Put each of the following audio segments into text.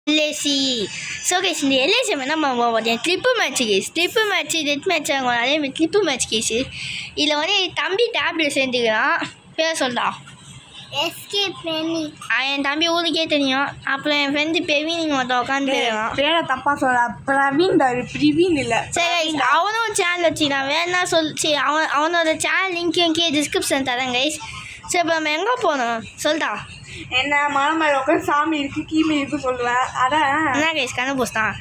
LAC. So guys இந்த LAC என்ன பார்த்தீங்கன்னா clip match case, clip match dead match ஆகும், அதேமாதிரி கிளிப்பு மேட்ச் கேஸு. இதில் வந்து என் தம்பி டேப்லெட் சேர்ந்துக்கிறான், பேர் சொல்லிட்டா என் தம்பி ஊருக்கே தெரியும். அப்புறம் என் ஃப்ரெண்டு பெவின் ஒருத்தன் உட்காந்துருக்கான், பேரை தப்பா சொல்ல, பிரவீன் இல்லை. சரி அவனும் ஒரு சேனல் வச்சுக்கிறான், வேணா சொல்லிச்சு. அவனோட சேனல் லிங்க் கீழே டிஸ்கிரிப்ஷன் தரேன் கைஸ். சரி இப்போ நம்ம எங்கே போகணும் சொல்லிட்டா? என்ன மலை உட்காந்து சாமி இருக்கு கீமி இருக்கு சொல்லுவேன். அதான் என்ன கைஸ் கண்டுபிடிச்சான்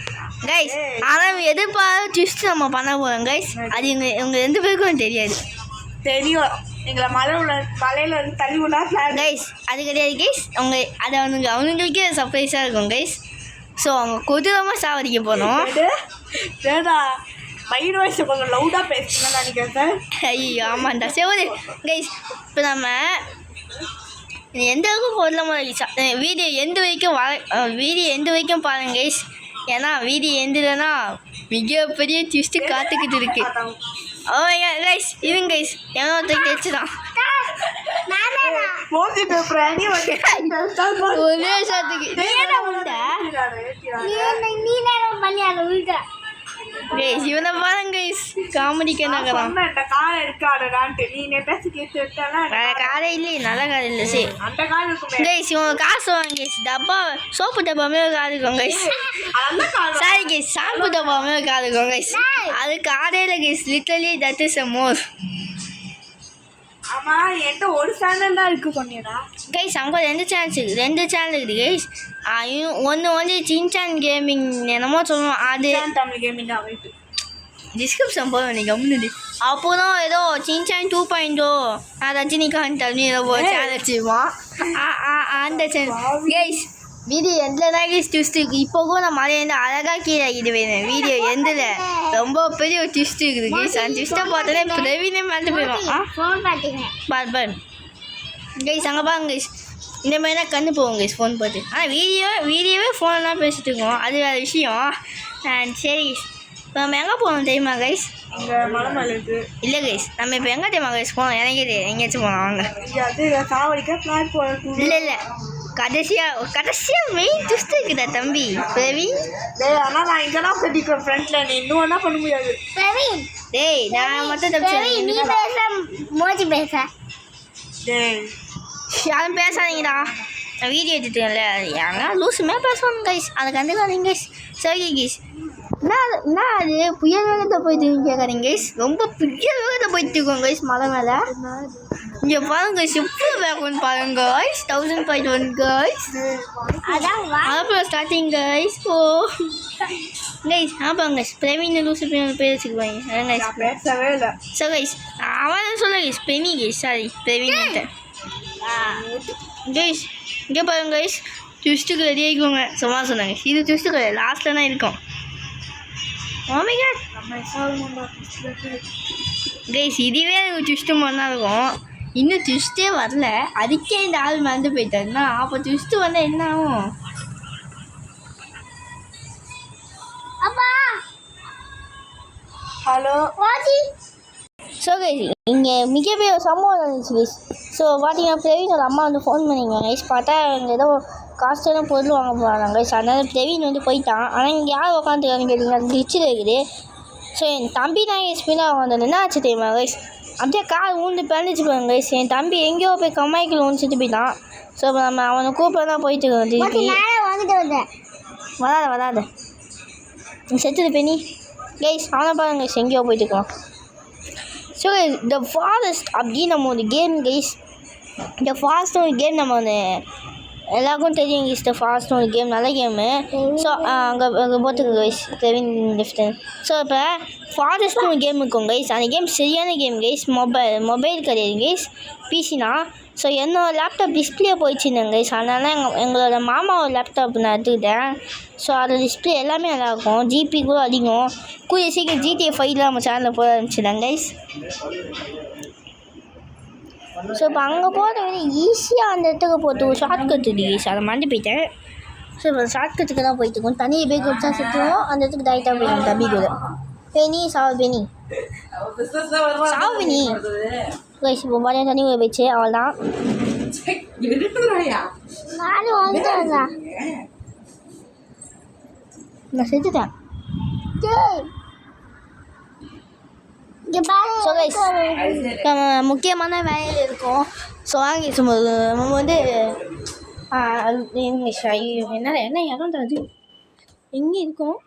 கைஸ். ஆனால் எதிர்பார்த்து ட்விஸ்ட் நம்ம பண்ண போகிறோம் கைஸ். அது இவங்க 2 பேருக்கும் தெரியாது. தெரியும் எங்களை மலையில இருந்து தள்ளி விடா கைஸ். அது கிடையாது கைஸ். அது அவனுங்களுக்கே சர்ப்ரைஸாக இருக்கும் கைஸ். ஸோ அவங்க கொடூரமாக சாவடிக்க போனோம். ஏடா மைண்ட் வாய்ஸ் கொஞ்சம் லவுடாக பேசுங்கன்னு நினைக்கிறேன் சார். ஐயோ ஆமாண்டா சரி கைஸ். இப்போ நம்ம எந்த அளவுக்கு பொருளாமல் வீடியோ எந்த வரைக்கும் பாருங்க கைஸ். ஏன்னா வீடியோ எந்ததுன்னா மிகப்பெரிய ட்விஸ்ட்டு காத்துக்கிட்டு இருக்கு. ஓ கைஸ் இருங்க கைஸ், எவனோ ஒருத்தர் கிடைச்சிதான் ஒரே சாத்துக்கு கைஸ். இவனை பாருங்க கைஸ், காமெடிக்கு என்ன காரை இல்லையே, நல்ல கார் இல்லை. சரி கைஸ் இவங்க காசு வாங்க கைஸ். டப்பா சோப்பு டப்பாமே ஒரு கார் இருக்கும் கைஸ். சாரி கைஸ், ஷாம்பு டப்பாமே ஒரு கார் இருக்கும் கைஸ். அது காரே இல்லை guys, literally that is a more. ஆமா என்கிட்ட ஒரு சேனல் தான் இருக்கு சொன்னீடா கைஸ். அவங்க 2 சேனல் இருக்குது கைஸ். ஒன்று வந்து சின்சான் கேமிங் என்னமோ சொல்லுவோம், அது தமிழ் கேமிங் தான் இருக்கு. டிஸ்கிரிப்ஷன் போதும் நீங்கள் கம்முனு. அப்புறம் ஏதோ சின்சான் 2.0 ரஜினிகாந்த் அப்படின்னு ஏதோ சேனல் வச்சுருவோம், அந்த சேனல் கைஸ். வீடியோ எந்தில் தான் கைஸ் ட்விஸ்ட் இருக்குது. இப்போ கூட நான் மழையிலேருந்து அழகாக கீழே ஆகிட்டு போயிருந்தேன். வீடியோ எந்தில் ரொம்ப பெரிய ஒரு ட்விஸ்ட் இருக்குது கைஸ். அந்த ட்விஸ்ட்டை பார்த்தோன்னே பிரவீனே மறந்து போயிடும். பார் கைஸ் அங்கே பாருங்க கைஸ், இந்த மாதிரி தான் கண்ணு போவோம் கைஸ் ஃபோன் பார்த்து. ஆனால் வீடியோவே ஃபோனில் தான் பேசிகிட்டு இருக்கோம், அது வேறு விஷயம். சரி இப்போ நம்ம எங்கே போகணும் தெரியுமா கைஸ்? இல்லை கைஸ் நம்ம இப்போ எங்கே தெரியுமா கைஸ் போகணும்? எனக்கே தெரியும், எங்கேயாச்சும் போகலாம் வாங்க. இல்லை கடைசியாக மெயின் ட்விஸ்ட் இருக்குதா தம்பி பிரவீன்? ஆனால் நான் இங்கே தான் கட்டிக்கிறேன் ஃப்ரெண்ட்ல, நீ இன்னும் என்ன பண்ண முடியாது. டேய் நான் மட்டும் யாரும் பேசாதீங்கடா, நான் வீடியோ எடுத்துட்டேன்ல. ஏங்க லூசுமே பேசுவாங்க கைஸ், அதை கண்டுக்காதீங்க கைஸ். சரி கைஸ், என்ன அது புயல் வேகத்தை போயிட்டு கேட்குறீங்க கைஸ்? ரொம்ப புயல் வேகத்தை போயிட்டு இருக்கோம் கைஸ் மலை மேலே. இங்கே பாருங்க கைஸ் எவ்வளோ வேகம்னு பாருங்க கைஸ். 1000.1 கைஸ், அப்புறம் ஸ்டார்டிங் கைஸ். ஓ கைஸ் ஆப்பாங்க கைஸ், பிரவீன் லூசு பேர் வச்சுக்குவாங்க கைஸ். பேசவே இல்லை. ஸோ கைஸ் அவன் சொல்ல கைஸ் பெனி கைஸ், சாரி பிரவீன் கைஸ். இங்கே பாருங்க கைஸ், ட்விஸ்ட்டுக்கு ரெடி ஆகிக்கோங்க. சும்மா சொன்னாங்க இது ட்விஸ்ட்டுக்கு லாஸ்ட்டில் தான் இருக்கும். ஓமேங்க கைஸ் இதுவே எனக்கு ட்விஸ்ட்டு மாதிரி தான் இருக்கும். இன்னும் ட்விஸ்ட்டே வரல, அதுக்கே இந்த ஆள் மறந்து போயிட்டாருன்னா அப்போ ட்விஸ்ட்டு வந்தால் என்ன ஆகும்? ஹலோ ஸோ கைஸ் இங்கே மிகப்பெரிய ஒரு சம்பவம் நடந்துச்சு கைஸ். ஸோ பார்த்தீங்கன்னா பிரவீனோட அம்மா வந்து ஃபோன் பண்ணிங்க கைஸ். பார்த்தா இங்கே ஏதோ காஸ்ட்டான பொருள் வாங்க போகிறாங்க கைஸ். அதனால் பிரவீன் வந்து போயிட்டான். ஆனால் இங்கே யார் உட்காந்துருக்கான்னு கேட்டிங்கன்னா கிச்சில் இருக்குது. ஸோ என் தம்பி தான் கைஸ் பின்னாடி உட்காந்து என்ன ஆச்சு தெரியுமா கைஸ்? அப்படியே கார் ஊந்து பிறந்துச்சு பாருங்க கைஸ். என் தம்பி எங்கேயோ போய் கம்மாய்க்கில் ஒன்று சுற்றி போயிட்டான். ஸோ இப்போ நம்ம அவனை கூப்பிட தான் போயிட்டு வராத நீ செத்துது பெனி கைஸ். அவனை பாருங்க கைஸ் எங்கேயோ போயிட்டு இருக்கான். ஸோ த ஃபாரஸ்ட் அப்படின்னு நம்ம ஒரு கேம் கைஸ். இந்த ஃபாரஸ்ட் ஒரு கேம் நம்ம வந்து எல்லாருக்கும் தெரியும் கைஸ். த ஃபாரஸ்ட் ஒரு கேம் நல்ல கேமு. ஸோ அங்கே போட்டுருக்கு கைஸ் பிரவீன் லெஃப்டன். ஸோ இப்போ ஃபாரஸ்ட்னு ஒரு கேம் இருக்கும் கைஸ். அந்த கேம் சரியான கேம் கைஸ். மொபைல் கிடையாது கைஸ், பிசினா. ஸோ என்னோடய லேப்டாப் டிஸ்பிளே போயிடுச்சுருந்தேன் கைஸ். அதனால எங்களோட மாமாவோட லேப்டாப் நான் எடுத்துக்கிட்டேன். ஸோ அதோட டிஸ்பிளே எல்லாமே நல்லாயிருக்கும், ஜிபி கூட அதிகம். கூடிய சீக்கிரம் GTA 5 நம்ம சேனலில் போட ஆரம்பிச்சிடலாம் கைஸ். ஸோ இப்போ அங்கே போகிறது வந்து ஈஸியாக அந்த இடத்துக்கு போட்டு ஷார்ட் கட் இருக்குது கைஸ், அதை மறந்து போயிட்டேன். ஸோ இப்போ ஷார்ட் கட்டுக்கு தான் போயிட்டு இருக்கோம். தண்ணியை போய் குடிச்சா சுற்றுவோம், அந்த இடத்துக்கு டைட்டாக போயிடும் தம்பி கூட. பெனி சாவு பெனி கைஸ். இப்போ பாருங்க தண்ணி போயிடுச்சு, அவள் தான் நானும் வந்துட்டேன். நான் செத்துட்டேன். ஸோ கைஸ் நம்ம முக்கியமான வேலையில் இருக்கோம். ஸோ வாங்கி சும்மா நம்ம வந்து இங்கிலீஷ் ஐயோ என்ன என்ன இடம் தான் அது எங்கே இருக்கும்?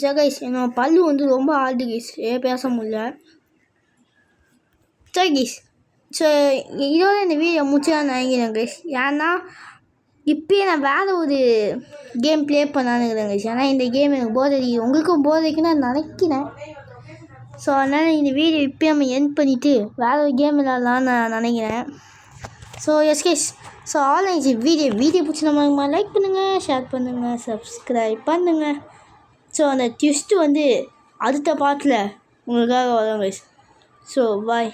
ஸோ கைஸ் என்னோட பல்லு வந்து ரொம்ப ஆழ்து கைஸ், பேச முடியல. சரி கைஸ், ஸோ இதோட இந்த வீடியோ முடிச்சுதான் நினைக்கிறேன் கைஸ். ஏன்னா இப்போயே நான் வேறு ஒரு கேம் ப்ளே பண்ணான்னு இருக்கிறேன் கைஸ். ஏன்னா இந்த கேம் எனக்கு போர் அடிக்குது, உங்களுக்கும் போர் அடிக்குன்னு நான் நினைக்கிறேன். ஸோ அதனால் இந்த வீடியோ இப்போ நம்ம எண்ட் பண்ணிவிட்டு வேறு ஒரு கேம் விளாட்லான்னு நான் நினைக்கிறேன். So S guys, so online video பிடிச்சிருந்தா லைக் பண்ணுங்கள், ஷேர் பண்ணுங்கள், சப்ஸ்கிரைப் பண்ணுங்கள். ஸோ அந்த ட்விஸ்ட்டு வந்து அடுத்த பாட்டில் உங்களுக்காக வரும் கைஸ். So bye.